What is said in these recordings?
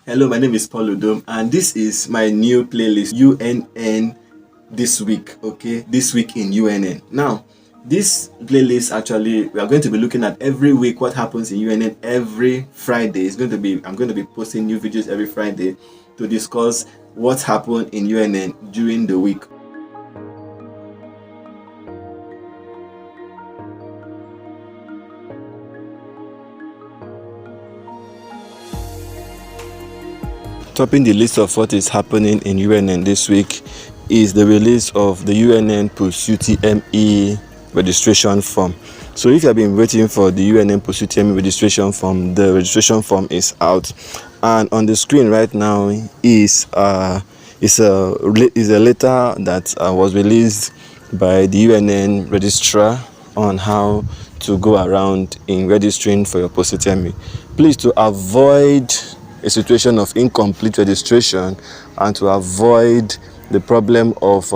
Hello, my name is Paul Udom, and this is my new playlist, UNN This Week, okay? This Week in UNN. Now, this playlist actually, we are going to be looking at every week what happens in UNN every Friday. I'm going to be posting new videos every Friday to discuss what happened in UNN during the week. Topping the list of what is happening in UNN this week is the release of the UNN UTME registration form. So if you have been waiting for the UNN UTME registration form, the registration form is out, and on the screen right now is a letter that was released by the UNN registrar on how to go around in registering for your UTME. Please, to avoid a situation of incomplete registration and to avoid the problem of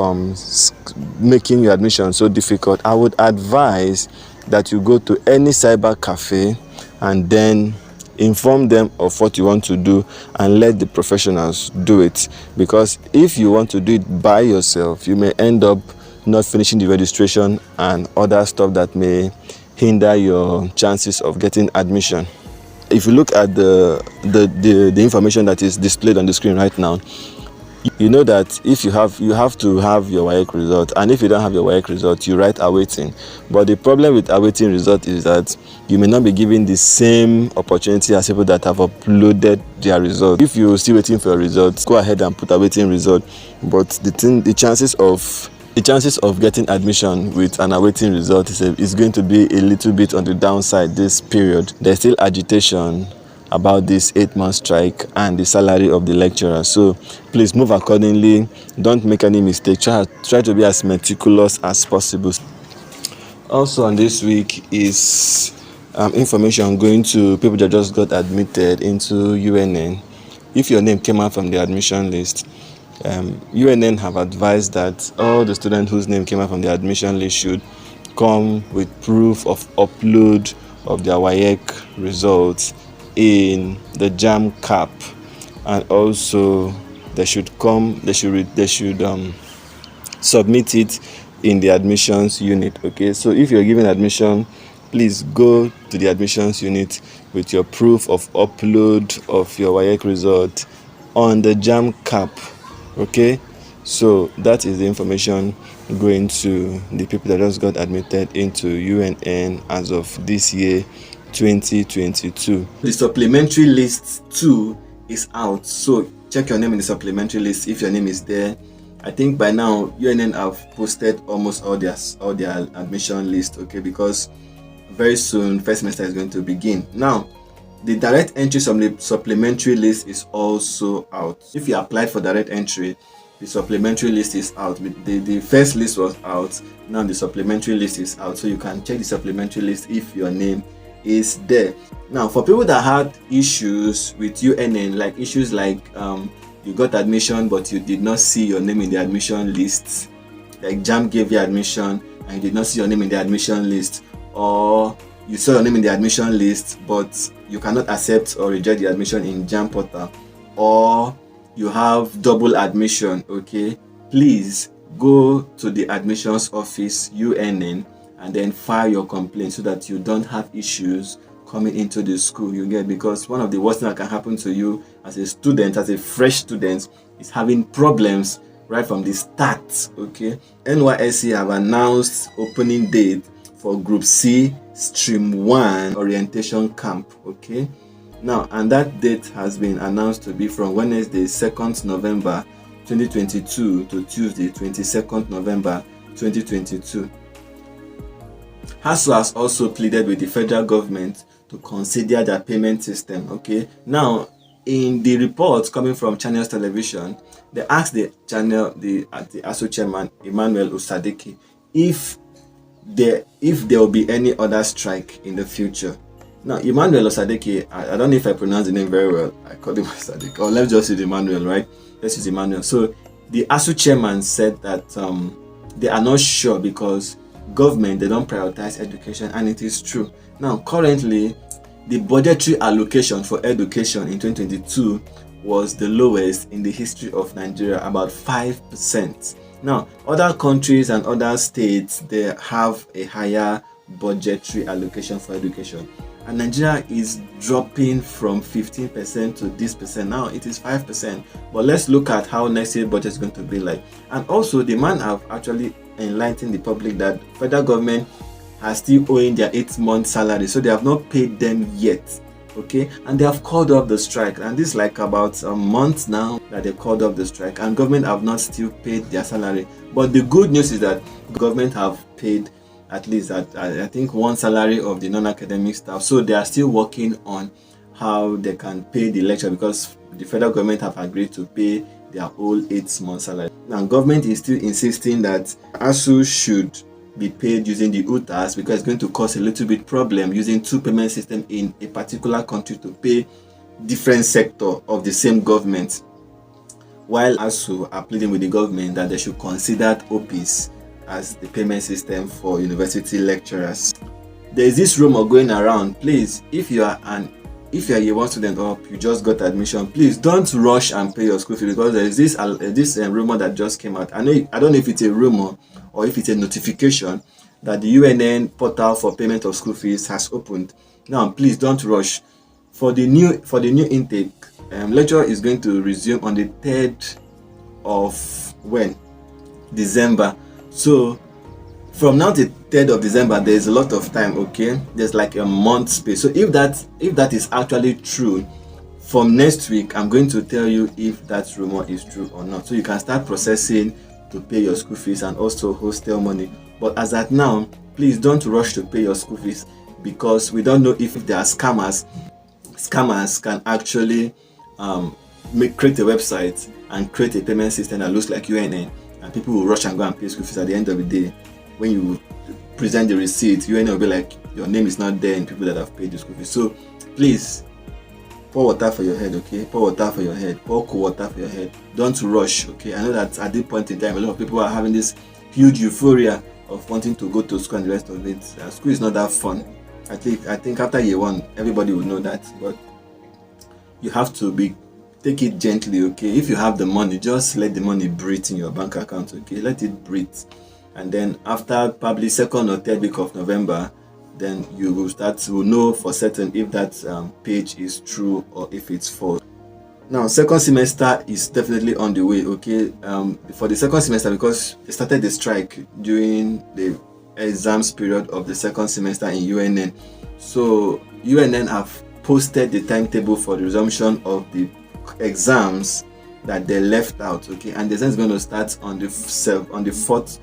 making your admission so difficult, I would advise that you go to any cyber cafe and then inform them of what you want to do and let the professionals do it. Because if you want to do it by yourself, you may end up not finishing the registration and other stuff that may hinder your chances of getting admission. If you look at the information that is displayed on the screen right now, you know that if you have to have your WAEC result, and if you don't have your WAEC result, you write awaiting. But the problem with awaiting result is that you may not be given the same opportunity as people that have uploaded their result. If you're still waiting for your results, go ahead and put awaiting result. But the chances of getting admission with an awaiting result is going to be a little bit on the downside this period. There's still agitation about this 8-month strike and the salary of the lecturer. So please move accordingly. Don't make any mistake. Try to be as meticulous as possible. Also on this week is information going to people that just got admitted into UNN. If your name came out from the admission list, UNN have advised that all the students whose name came out from the admission list should come with proof of upload of their WAEC results in the JAM cap, and also they should submit it in the admissions unit. Okay, so if you're given admission, please go to the admissions unit with your proof of upload of your WAEC result on the JAM cap. Okay, so that is the information going to the people that just got admitted into UNN as of this year 2022. The supplementary list 2 is out, so check your name in the supplementary list if your name is there. I think by now UNN have posted almost all their admission list, okay, because very soon first semester is going to begin. Now the direct entry supplementary list is also out. If you applied for direct entry, the supplementary list is out. The first list was out, now the supplementary list is out, so you can check the supplementary list if your name is there. Now for people that had issues with UNN, like issues like you got admission but you did not see your name in the admission list, like JAM gave you admission and you did not see your name in the admission list, or you saw your name in the admission list but you cannot accept or reject the admission in JAM portal, or you have double admission, okay, please go to the admissions office UNN and then file your complaint so that you don't have issues coming into the school, you get, because one of the worst things that can happen to you as a student, as a fresh student, is having problems right from the start. Okay, NYSC have announced opening date for Group C Stream 1 orientation camp. Okay, now, and that date has been announced to be from Wednesday 2nd November 2022 to Tuesday 22nd November 2022. ASUU has also pleaded with the federal government to consider their payment system. Okay, now in the report coming from Channels Television, they asked the ASUU chairman Emmanuel Usadeki if there will be any other strike in the future. Now Emmanuel Usadeki, I don't know if I pronounce the name very well, I call him Usadeki, or let's just use Emmanuel, right? Let's use Emmanuel. So the ASUU chairman said that they are not sure because government, they don't prioritize education, and it is true. Now currently the budgetary allocation for education in 2022 was the lowest in the history of Nigeria, about 5%. Now, other countries and other states, they have a higher budgetary allocation for education. And Nigeria is dropping from 15% to this percent. Now it is 5%. But let's look at how next year's budget is going to be like. And also, the man have actually enlightened the public that federal government are still owing their 8-month salary, so they have not paid them yet. Okay, and they have called off the strike, and this is like about a month now that they called off the strike, and government have not still paid their salary. But the good news is that government have paid at least I think one salary of the non-academic staff, so they are still working on how they can pay the lecturer, because the federal government have agreed to pay their whole 8-month salary. Now government is still insisting that ASUU should be paid using the UTAS, because it's going to cause a little bit problem using two payment system in a particular country to pay different sector of the same government, while ASUU are pleading with the government that they should consider OPIS as the payment system for university lecturers. There is this rumor going around. Please, if you are a year one student or you just got admission, please don't rush and pay your school fee, because there is this rumor that just came out. I don't know if it's a rumor or if it's a notification that the UNN portal for payment of school fees has opened. Now, please don't rush. For the new intake, lecture is going to resume on the 3rd of December. So from now to 3rd of December, there is a lot of time. Okay, there's like a month space. So if that is actually true, from next week I'm going to tell you if that rumor is true or not, so you can start processing to pay your school fees and also hostel money. But as at now, please don't rush to pay your school fees, because we don't know if there are scammers. Scammers can actually create a website and create a payment system that looks like UNN, and people will rush and go and pay school fees. At the end of the day, when you present the receipt, UNN will be like, your name is not there in people that have paid the school fees. So please, pour water for your head, okay? Pour water for your head. Pour cool water for your head. Don't rush, okay? I know that at this point in time, a lot of people are having this huge euphoria of wanting to go to school and the rest of it. School is not that fun. I think after year one, everybody will know that. But you have to take it gently, okay? If you have the money, just let the money breathe in your bank account, okay? Let it breathe. And then after probably 2nd or 3rd week of November, then you will know for certain if that page is true or if it's false. Now, second semester is definitely on the way, okay? For the second semester, because they started the strike during the exams period of the second semester in UNN. So UNN have posted the timetable for the resumption of the exams that they left out, okay? And the exam is going to start on the 7th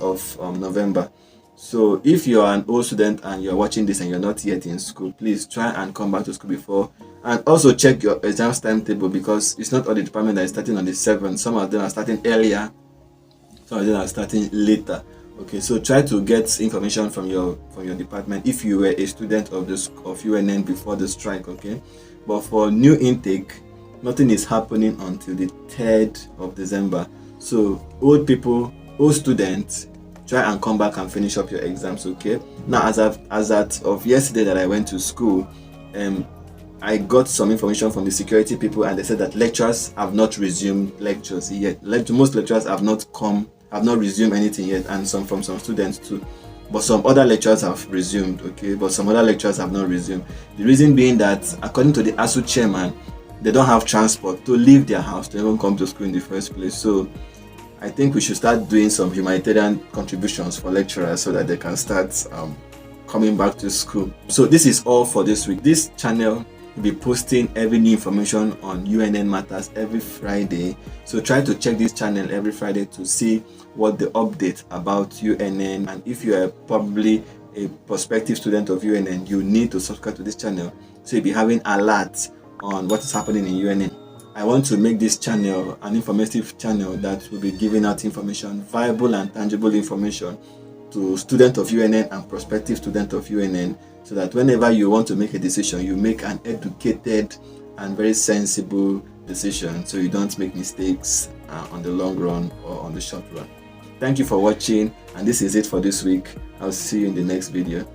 of November. So if you're an old student and you're watching this and you're not yet in school, please try and come back to school before, and also check your exams timetable, because it's not all the department that is starting on the 7th. Some of them are starting earlier, some of them are starting later. Okay, so try to get information from your department if you were a student of UNN before the strike, okay? But for new intake, nothing is happening until the 3rd of December. So old students, try and come back and finish up your exams, okay? Now, as of yesterday that I went to school, I got some information from the security people, and they said that lecturers have not resumed lectures yet. Most lecturers have not resumed anything yet, and from some students too. But some other lecturers have resumed, okay? But some other lecturers have not resumed. The reason being that, according to the ASUU chairman, they don't have transport to leave their house to even come to school in the first place. So I think we should start doing some humanitarian contributions for lecturers so that they can start coming back to school. So this is all for this week. This channel will be posting every new information on UNN matters every Friday. So try to check this channel every Friday to see what the update about UNN. And if you are probably a prospective student of UNN, you need to subscribe to this channel so you'll be having alerts on what is happening in UNN. I want to make this channel an informative channel that will be giving out information, viable and tangible information, to students of UNN and prospective students of UNN, so that whenever you want to make a decision, you make an educated and very sensible decision, so you don't make mistakes on the long run or on the short run. Thank you for watching, and this is it for this week. I'll see you in the next video.